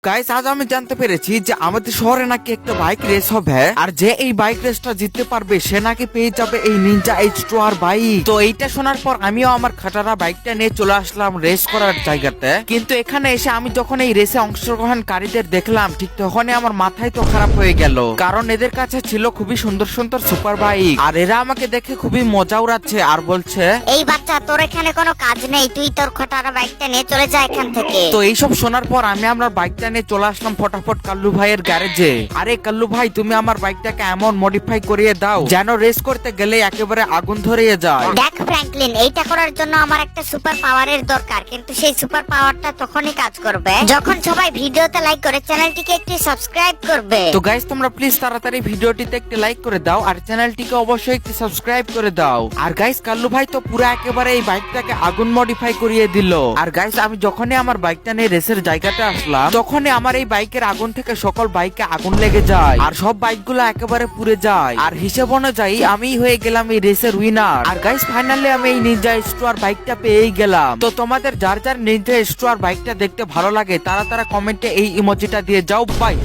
Guys, আজ আমি জানতে পেরেছি যে আমাদের শহরে নাকি একটা বাইক রেস হবে, আর যে এই বাইক রেসটা জিততে পারবে সে নাকি পেয়ে যাবে এই নিনজা H2R বাইক। তো এইটা শোনার পর আমিও আমার খাটারা বাইকটা নিয়ে চলে আসলাম রেস করার জায়গাতে। কিন্তু এখানে এসে আমি যখন এই রেসে অংশগ্রহণকারীদের দেখলাম, ঠিক তখনই আমার মাথায় তো খারাপ হয়ে গেল, কারণ এদের কাছে ছিল খুবই সুন্দর সুন্দর সুপার বাইক, আর এরা আমাকে দেখে খুবই মজা উড়াচ্ছে আর বলছে, এই বাচ্চা, তোর এখানে কোনো কাজ নেই, তুই তোর খটারা বাইকটা নিয়ে চলে যা এখান থেকে। তো এইসব শোনার পর আমি আমার বাইকটা নিয়ে চলে আসলাম ফটাফট কাল্লু ভাইয়ের গ্যারেজে। আরে কাল্লু ভাই, তুমি আমার বাইকটাকে এমন মডিফাই করিয়ে দাও যেন রেস করতে গেলে একেবারে আগুন ধরিয়ে যায়। দেখ ফ্র্যাঙ্কলিন, এইটা করার জন্য আমার একটা সুপার পাওয়ারের দরকার, কিন্তু সেই সুপার পাওয়ারটা তখনই কাজ করবে যখন সবাই ভিডিওতে লাইক করে চ্যানেলটিকে একটু সাবস্ক্রাইব করবে। তো গাইস, তোমরা প্লিজ তাড়াতাড়ি ভিডিওটিতে একটি লাইক করে দাও আর চ্যানেলটিকে অবশ্যই একটি সাবস্ক্রাইব করে দাও। আর গাইস, কাল্লু ভাই তো পুরো একেবারে এই বাইকটাকে আগুন মডিফাই করিয়ে দিল। আর গাইস, আমি যখনই আমার বাইকটা নিয়ে রেসের জায়গাতে আসলাম, তখনই আমার এই বাইকের আগুন থেকে সকল বাইকে আগুন লেগে যায় আর সব বাইকগুলো একেবারে পুড়ে যায়। আর হিসেব অনুযায়ী আমি হয়ে গেলাম এই রেসের উইনার। আর গাইস, ফাইনালি আমি এই নিনজা H2R বাইকটা পেয়েই গেলাম। তো তোমাদের যার যার নিনজা H2R বাইকটা দেখতে ভালো লাগে তারা কমেন্টে এই ইমোজিটা দিয়ে যাও। বাই।